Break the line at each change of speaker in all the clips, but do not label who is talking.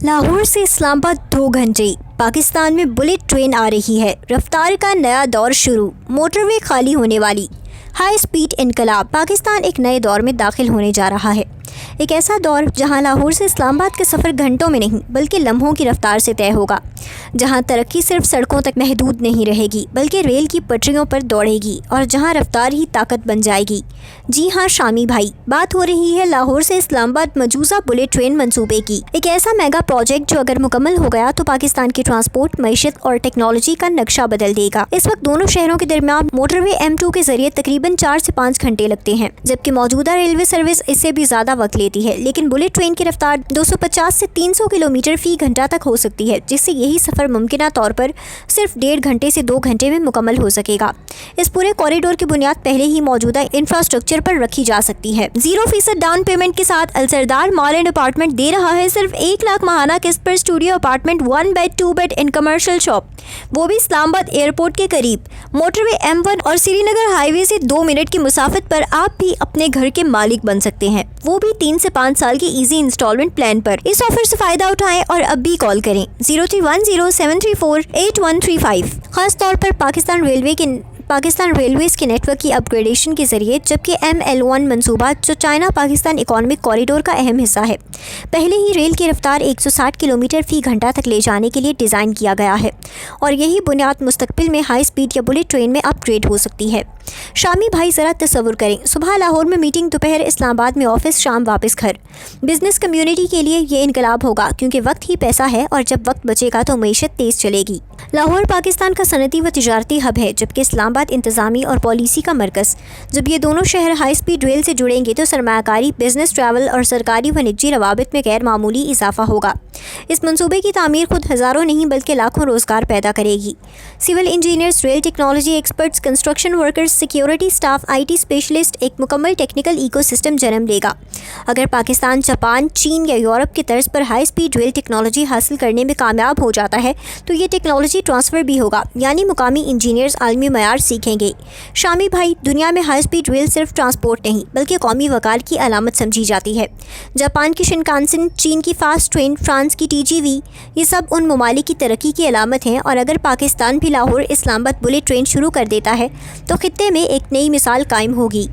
लाहौर से इस्लामाबाद 2 घंटे। पाकिस्तान में बुलेट ट्रेन आ रही है, रफ्तार का नया दौर शुरू, मोटरवे खाली होने वाली। हाई स्पीड इनकलाब। पाकिस्तान एक नए दौर में दाखिल होने जा रहा है। एक ऐसा दौर जहां लाहौर से इस्लामाबाद का सफ़र घंटों में नहीं बल्कि लम्हों की रफ्तार से तय होगा, जहां तरक्की सिर्फ सड़कों तक महदूद नहीं रहेगी बल्कि रेल की पटरियों पर दौड़ेगी और जहां रफ्तार ही ताकत बन जाएगी। जी हाँ शामी भाई, बात हो रही है लाहौर से इस्लामाबाद मजूज़ा बुलेट ट्रेन मंसूबे की। एक ऐसा मेगा प्रोजेक्ट जो अगर मुकम्मल हो गया तो पाकिस्तान की ट्रांसपोर्ट, मईशत और टेक्नोलॉजी का नक्शा बदल देगा। इस वक्त दोनों शहरों के दरमियान मोटरवे M2 के जरिए तकरीबन 4 से 5 घंटे लगते हैं, जबकि मौजूदा रेलवे सर्विस इससे भी ज़्यादा वक्त लेती है। लेकिन बुलेट ट्रेन की रफ्तार 250 से 300 किलोमीटर फी घंटा तक हो सकती है, जिससे यही सफ़र मुमकिना तौर पर सिर्फ 1.5 घंटे से 2 घंटे में मुकम्मल हो सकेगा। इस पूरे कॉरिडोर की बुनियाद पहले ही मौजूदा इंफ्रास्ट्रक्चर पर रखी जा सकती है। 0% डाउन पेमेंट के साथ अलसरदार मॉल एंड अपार्टमेंट दे रहा है सिर्फ 1 लाख माहाना किस्त पर studio apartment 1 bed 2 bed in commercial shop, वो भी इस्लामाबाद एयरपोर्ट के करीब। मोटरवे M1 और श्रीनगर हाईवे से 2 मिनट की मुसाफत पर आप भी अपने घर के मालिक बन सकते हैं, वो भी 3 से 5 साल के इजी इंस्टॉलमेंट प्लान पर। इस ऑफर से फायदा उठाएं और अब भी कॉल करें 0310-734-8135। खास तौर पर पाकिस्तान रेलवेज़ के नेटवर्क की अपग्रेडेशन के जरिए, जबकि ML1 मंसूबा जो चाइना पाकिस्तान इकोनॉमिक कॉरिडोर का अहम हिस्सा है, पहले ही रेल की रफ्तार 160 किलोमीटर फी घंटा तक ले जाने के लिए डिज़ाइन किया गया है और यही बुनियाद मुस्तकबिल में हाई स्पीड या बुलेट ट्रेन में अपग्रेड हो सकती है। शामी भाई ज़रा तसव्वुर करें, सुबह लाहौर में मीटिंग, दोपहर इस्लामाबाद में ऑफिस, शाम वापस घर। बिजनेस कम्युनिटी के लिए ये इनकलाब होगा, क्योंकि वक्त ही पैसा है और जब वक्त बचेगा तो मईशत तेज़ चलेगी। लाहौर पाकिस्तान का सनती व तिजारती हब है, जबकि इस्लामाबाद इंतज़ामी और पॉलिसी का मरकज़। जब ये दोनों शहर हाई स्पीड रेल से जुड़ेंगे तो सरमायाकारी, बिजनेस, ट्रैवल और सरकारी व निजी रवाबित में गैर मामूली इजाफा होगा। इस मंसूबे की तामीर खुद हज़ारों नहीं बल्कि लाखों रोज़गार पैदा करेगी। Civil engineers, rail technology experts, construction workers, security staff, IT specialist, एक मुकम्मल टेक्निकल इकोसिस्टम जन्म लेगा। अगर पाकिस्तान जापान, चीन या यूरोप की तर्ज पर हाई स्पीड रेल टेक्नोलॉजी हासिल करने में कामयाब हो जाता है तो ये टेक्नोलॉजी ट्रांसफ़र भी होगा, यानी मुकामी इंजीनियर्स आलमी मयार सीखेंगे। शामी भाई, दुनिया में हाई स्पीड रेल सिर्फ ट्रांसपोर्ट नहीं बल्कि कौमी वकार की अलामत समझी जाती है। जापान की शिनकानसेन, चीन की फास्ट ट्रेन, फ्रांस की TGV, ये सब उन ममालिक की तरक्की की अलामत हैं। और अगर पाकिस्तान भी लाहौर इस्लामाबाद बुलेट ट्रेन शुरू कर देता है तो खित्ते में एक नई मिसाल कायम होगी।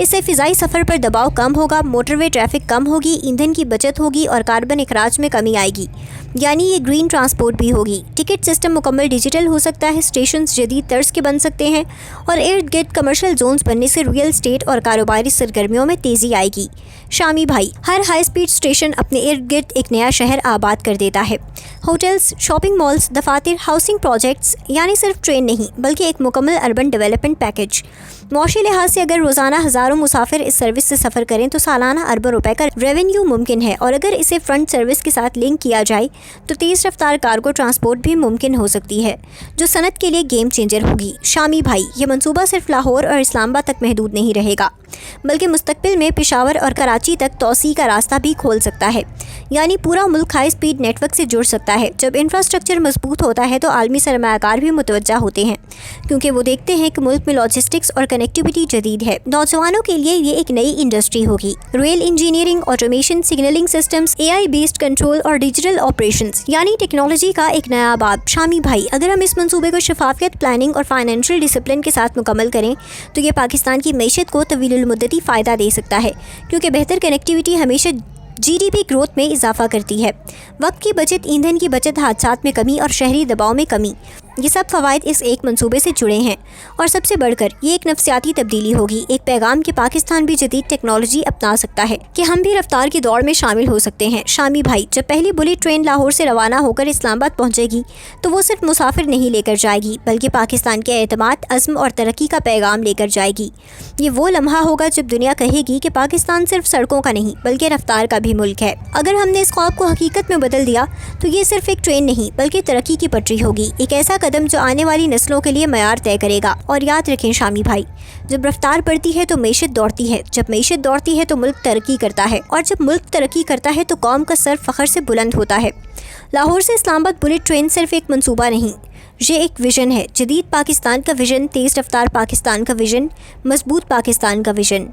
इससे फ़िज़ाई सफ़र पर दबाव कम होगा, मोटरवे ट्रैफिक कम होगी, ईंधन की बचत होगी और कार्बन अखराज में कमी आएगी, यानी ये ग्रीन ट्रांसपोर्ट भी होगी। टिकट सिस्टम मुकम्मल डिजिटल हो सकता है, स्टेशंस जदीद तर्ज के बन सकते हैं और इर्द गिर्द कमर्शियल जोन्स बनने से रियल एस्टेट और कारोबारी सरगर्मियों में तेज़ी आएगी। शामी भाई, हर हाई स्पीड स्टेशन अपने इर्द गिर्द एक नया शहर आबाद कर देता है। होटल्स, शॉपिंग मॉल्स, दफातर, हाउसिंग प्रोजेक्ट्स, यानी सिर्फ ट्रेन नहीं बल्कि एक मुकम्मल अर्बन डेवलपमेंट पैकेज। मौशी लिहाज से अगर रोज़ाना हज़ारों मुसाफिर इस सर्विस से सफ़र करें तो सालाना अरबों रुपए का रेवेन्यू मुमकिन है। और अगर इसे फ्रंट सर्विस के साथ लिंक किया जाए तो तेज़ रफ्तार कार्गो ट्रांसपोर्ट भी मुमकिन हो सकती है, जो सनत के लिए गेम चेंजर होगी। शामी भाई, ये मंसूबा सिर्फ लाहौर और इस्लामाबाद तक महदूद नहीं रहेगा बल्कि मुस्तकबिल में पेशावर और कराची तक तोसी का रास्ता भी खोल सकता है, यानी पूरा मुल्क हाई स्पीड नेटवर्क से जुड़ सकता है। जब इंफ्रास्ट्रक्चर मजबूत होता है तो आलमी सरमायाकार भी मुतवज्जा होते हैं, क्योंकि वो देखते हैं कि मुल्क में लॉजिस्टिक्स और कनेक्टिविटी जदीद है। नौजवानों के लिए ये एक नई इंडस्ट्री होगी। Rail engineering, automation, signalling systems, AI based control और डिजिटल ऑपरेशंस, यानी टेक्नोलॉजी का एक नया बाब। शामी भाई, अगर हम इस मंसूबे को शफाफियत, प्लानिंग और फाइनेंशियल डिसिप्लिन के साथ मुकम्मल करें तो ये पाकिस्तान की मईशत को तवील मुद्दती फ़ायदा दे सकता है, क्योंकि बेहतर कनेक्टिविटी हमेशा GDP ग्रोथ में इजाफा करती है। वक्त की बचत, ईंधन की बचत, हादसात में कमी और शहरी दबाव में कमी, ये सब फ़वाइद इस एक मंसूबे से जुड़े हैं। और सबसे बढ़कर ये एक नफ्सियाती तब्दीली होगी, एक पैगाम कि पाकिस्तान भी जदीद टेक्नोलॉजी अपना सकता है, कि हम भी रफ्तार की दौड़ में शामिल हो सकते हैं। शामी भाई, जब पहली बुलेट ट्रेन लाहौर से रवाना होकर इस्लामाबाद पहुंचेगी तो वो सिर्फ मुसाफिर नहीं लेकर जाएगी बल्कि पाकिस्तान के एतमाद, अज़्म और तरक्की का पैगाम लेकर जाएगी। ये वो लम्हा होगा जब दुनिया कहेगी कि पाकिस्तान सिर्फ सड़कों का नहीं बल्कि रफ्तार का भी मुल्क है। अगर हमने इस ख्वाब को हकीकत में बदल दिया तो ये सिर्फ एक ट्रेन नहीं बल्कि तरक्की की पटरी होगी, एक ऐसा कदम जो आने वाली नस्लों के लिए मयार तय करेगा। और याद रखें शामी भाई, जब रफ्तार बढ़ती है तो मईशत दौड़ती है, जब मईशत दौड़ती है तो मुल्क तरक्की करता है, और जब मुल्क तरक्की करता है तो कौम का सर फख्र से बुलंद होता है। लाहौर से इस्लामाबाद बुलेट ट्रेन सिर्फ एक मंसूबा नहीं, ये एक विज़न है। जदीद पाकिस्तान का विज़न, तेज़ रफ्तार पाकिस्तान का विज़न, मजबूत पाकिस्तान का विज़न।